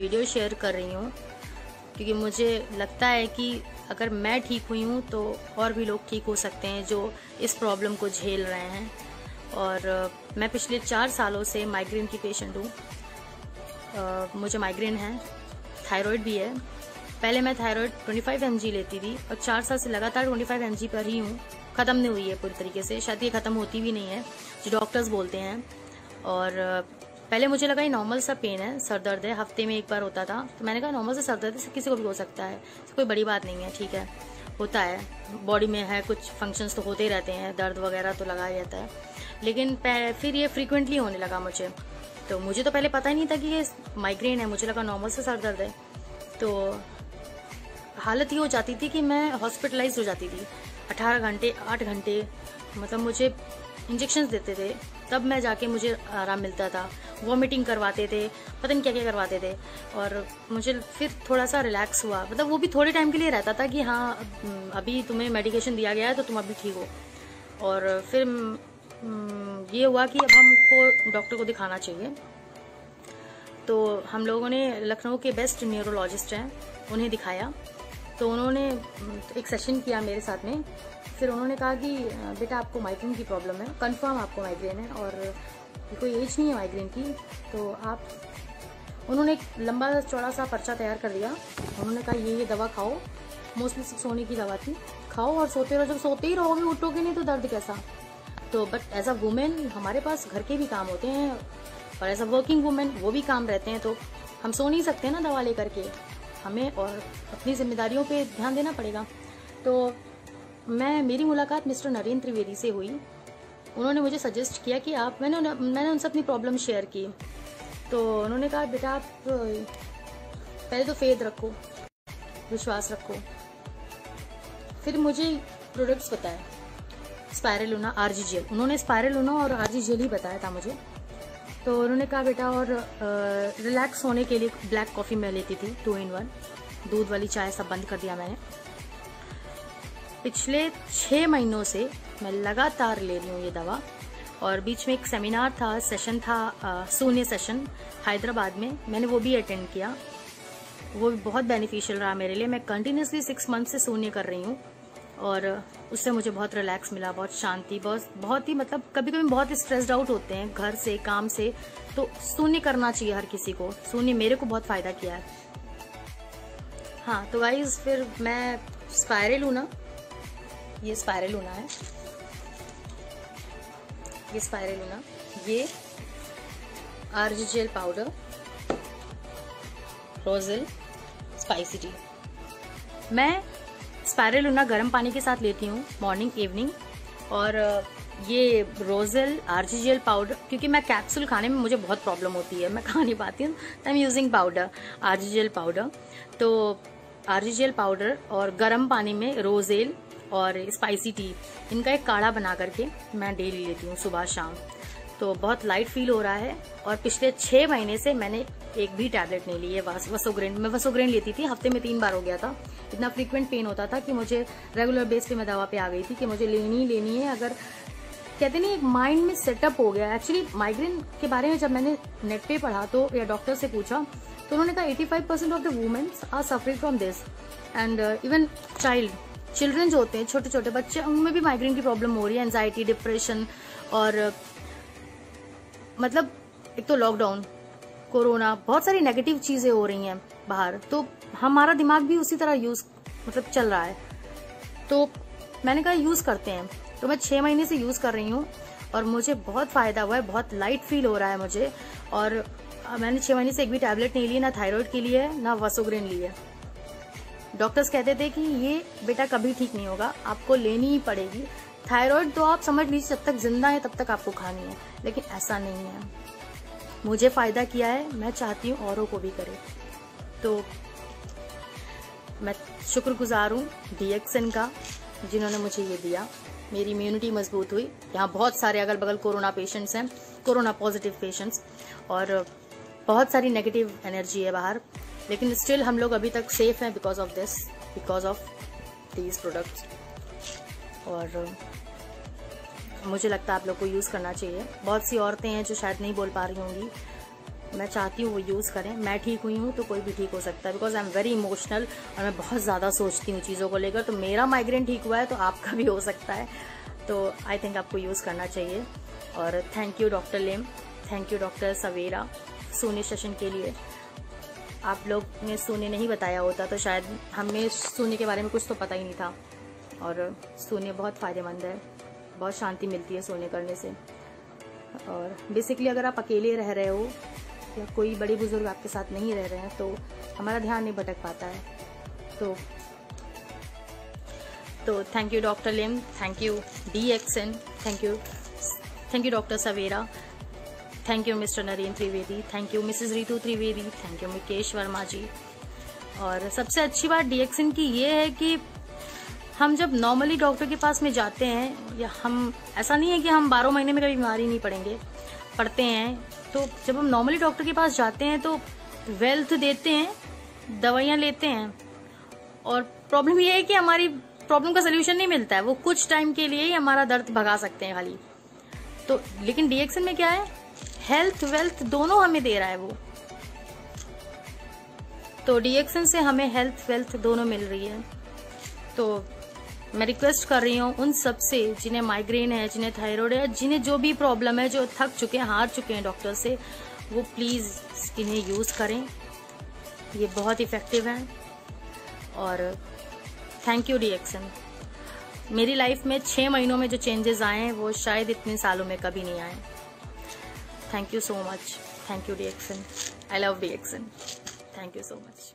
Video share कर रही हूँ क्योंकि मुझे लगता है कि अगर मैं ठीक हुई हूँ तो और भी लोग ठीक हो सकते हैं जो इस प्रॉब्लम को झेल रहे हैं। और मैं पिछले 4 सालों से माइग्रेन की पेशेंट हूँ। मुझे माइग्रेन है, थायराइड भी है। पहले मैं थायराइड 25 mg लेती थी और 4 साल से लगातार 25 mg पर ही हूँ। ख़त्म नहीं हुई है पूरी तरीके से, शायद ये ख़त्म होती भी नहीं है जो डॉक्टर्स बोलते हैं। और पहले मुझे लगा ये नॉर्मल सा पेन है, सर दर्द है, हफ्ते में एक बार होता था। तो मैंने कहा नॉर्मल से सर दर्द है, किसी को भी हो सकता है, कोई बड़ी बात नहीं है, ठीक है, होता है, बॉडी में है, कुछ फंक्शंस तो होते ही रहते हैं, दर्द वगैरह तो लगा ही रहता है। लेकिन फिर ये फ्रीक्वेंटली होने लगा मुझे। तो मुझे तो पहले पता ही नहीं था कि ये माइग्रेन है, मुझे लगा नॉर्मल से सर दर्द है। तो हालत ये हो जाती थी कि मैं हॉस्पिटलाइज हो जाती थी 18 घंटे 8 घंटे, मतलब मुझे इंजेक्शंस देते थे तब मैं जाके मुझे आराम मिलता था। वॉमिटिंग करवाते थे, पता नहीं क्या क्या करवाते थे। और मुझे फिर थोड़ा सा रिलैक्स हुआ, मतलब वो भी थोड़े टाइम के लिए रहता था कि हाँ अभी तुम्हें मेडिकेशन दिया गया है तो तुम अभी ठीक हो। और फिर ये हुआ कि अब हमको डॉक्टर को दिखाना चाहिए। तो हम लोगों ने लखनऊ के बेस्ट न्यूरोलॉजिस्ट हैं उन्हें दिखाया। तो उन्होंने एक सेशन किया मेरे साथ में। फिर उन्होंने कहा कि बेटा आपको माइग्रेन की प्रॉब्लम है, कंफर्म आपको माइग्रेन है और कोई एज नहीं है माइग्रेन की। तो आप, उन्होंने एक लंबा चौड़ा सा पर्चा तैयार कर दिया। उन्होंने कहा ये दवा खाओ, मोस्टली सोने की दवा थी, खाओ और सोते रहो। जब सोते ही रहोगे उठोगे नहीं तो दर्द कैसा। तो बट एज अ वुमेन हमारे पास घर के भी काम होते हैं और एज अ वर्किंग वुमेन वो भी काम रहते हैं, तो हम सो नहीं सकते ना दवा लेकर के, हमें और अपनी जिम्मेदारियों पे ध्यान देना पड़ेगा। तो मेरी मुलाकात मिस्टर नरेंद्र त्रिवेदी से हुई। उन्होंने मुझे सजेस्ट किया कि आप, मैंने उनसे अपनी प्रॉब्लम शेयर की। तो उन्होंने कहा बेटा आप पहले तो फेथ रखो, विश्वास रखो। फिर मुझे प्रोडक्ट्स बताए, स्पायरुलिना, आरजी जेल। उन्होंने स्पायरुलिना और आरजी जेल ही बताया था मुझे। तो उन्होंने कहा बेटा और रिलैक्स होने के लिए ब्लैक कॉफ़ी मैं लेती थी 2 in 1, दूध वाली चाय सब बंद कर दिया मैंने। पिछले 6 महीनों से मैं लगातार ले रही हूँ ये दवा। और बीच में एक सेमिनार था, सेशन था, शून्य सेशन हैदराबाद में, मैंने वो भी अटेंड किया। वो भी बहुत बेनिफिशियल रहा मेरे लिए। मैं कंटिन्यूसली 6 मंथ से शून्य कर रही हूँ और उससे मुझे बहुत रिलैक्स मिला, बहुत शांति, बहुत ही, मतलब कभी कभी बहुत स्ट्रेस्ड आउट होते हैं घर से, काम से, तो शून्य करना चाहिए हर किसी को। शून्य मेरे को बहुत फायदा किया है। हाँ तो गाइज, फिर मैं स्पायरुलिना, ये स्पायरुलिना है, ये स्पायरुलिना, ये RG gel powder, roselle, spicy tea. मैं स्पायरुलिना गर्म पानी के साथ लेती हूँ मॉर्निंग इवनिंग। और ये रोजेल आरजी जेल पाउडर, क्योंकि मैं कैप्सूल खाने में मुझे बहुत प्रॉब्लम होती है, मैं खा नहीं पाती हूँ, I am using powder, RG gel powder. तो आरजी जेल पाउडर और गर्म पानी में रोजेल और स्पाइसी टी, इनका एक काढ़ा बना करके मैं डेली लेती हूँ सुबह शाम। तो बहुत लाइट फील हो रहा है। और पिछले 6 महीने से मैंने एक भी टैबलेट नहीं ली है वसोग्रेन। मैं वसोग्रेन लेती थी, हफ्ते में 3 बार हो गया था। इतना फ्रीक्वेंट पेन होता था कि मुझे रेगुलर बेस पे मैं दवा पे आ गई थी कि मुझे लेनी है। अगर कहते नहीं, एक माइंड में सेटअप हो गया। एक्चुअली माइग्रेन के बारे में जब मैंने नेट पे पढ़ा तो, या डॉक्टर से पूछा, तो उन्होंने कहा 85% of the womens are suffering from this and even children जो होते हैं, छोटे छोटे बच्चे, उनमें भी माइग्रेन की प्रॉब्लम हो रही है, एंजाइटी, डिप्रेशन। और मतलब एक तो लॉकडाउन, कोरोना, बहुत सारी नेगेटिव चीजें हो रही हैं बाहर, तो हमारा दिमाग भी उसी तरह मतलब चल रहा है। तो मैंने कहा यूज करते हैं। तो मैं 6 महीने से यूज कर रही हूँ और मुझे बहुत फायदा हुआ है, बहुत लाइट फील हो रहा है मुझे। और मैंने 6 महीने से एक भी टैबलेट नहीं ली, ना थायराइड के लिए ना वसोग्रेन ली है। डॉक्टर्स कहते थे कि ये बेटा कभी ठीक नहीं होगा, आपको लेनी ही पड़ेगी। थायराइड तो आप समझ लीजिए जब तक जिंदा है तब तक आपको खानी है, लेकिन ऐसा नहीं है। मुझे फायदा किया है, मैं चाहती हूँ औरों को भी करे। तो मैं शुक्रगुजार हूँ DXN का, जिन्होंने मुझे ये दिया। मेरी इम्यूनिटी मजबूत हुई। यहाँ बहुत सारे अगल बगल कोरोना पेशेंट्स हैं, कोरोना पॉजिटिव पेशेंट्स, और बहुत सारी नेगेटिव एनर्जी है बाहर, लेकिन स्टिल हम लोग अभी तक सेफ हैं बिकॉज ऑफ दीज प्रोडक्ट्स। और मुझे लगता है आप लोग को यूज़ करना चाहिए। बहुत सी औरतें हैं जो शायद नहीं बोल पा रही होंगी, मैं चाहती हूँ वो यूज़ करें। मैं ठीक हुई हूँ तो कोई भी ठीक हो सकता है, because I am very emotional और मैं बहुत ज़्यादा सोचती हूँ चीज़ों को लेकर। तो मेरा माइग्रेन ठीक हुआ है तो आपका भी हो सकता है, तो आई थिंक आपको यूज़ करना चाहिए। और thank you doctor Lim, thank you doctor Savera सोने सेशन के लिए। आप लोग ने सोने नहीं बताया होता तो शायद हमें सोने के बारे में कुछ तो पता ही नहीं था। और सोने बहुत फ़ायदेमंद है, बहुत शांति मिलती है सोने करने से। और बेसिकली अगर आप अकेले रह रहे हो या कोई बड़े बुजुर्ग आपके साथ नहीं रह रहे हैं तो हमारा ध्यान नहीं भटक पाता है। तो thank you doctor Lim, thank you DXN, thank you doctor Savera, thank you Mr Narendra Trivedi, thank you Mrs Ritu Trivedi, thank you Mukesh Verma ji. और सबसे अच्छी बात DXN की ये है कि हम जब नॉर्मली डॉक्टर के पास में जाते हैं, या हम ऐसा नहीं है कि हम 12 महीने में कभी बीमारी नहीं पड़ते हैं, तो जब हम नॉर्मली डॉक्टर के पास जाते हैं तो वेल्थ देते हैं, दवाइयाँ लेते हैं, और प्रॉब्लम ये है कि हमारी प्रॉब्लम का सोल्यूशन नहीं मिलता है। वो कुछ टाइम के लिए ही हमारा दर्द भगा सकते हैं खाली। तो लेकिन DXN में क्या है, हेल्थ वेल्थ दोनों हमें दे रहा है वो। तो DXN से हमें हेल्थ वेल्थ दोनों मिल रही है। तो मैं रिक्वेस्ट कर रही हूँ उन सब से जिन्हें माइग्रेन है, जिन्हें थायराइड है, जिन्हें जो भी प्रॉब्लम है, जो थक चुके हैं, हार चुके हैं डॉक्टर से, वो प्लीज़ इन्हें यूज़ करें। ये बहुत इफ़ेक्टिव है। और थैंक यू DXN। मेरी लाइफ में 6 महीनों में जो चेंजेस आए हैं वो शायद इतने सालों में कभी नहीं आए। Thank you so much, thank you DXN, I love DXN, thank you so much.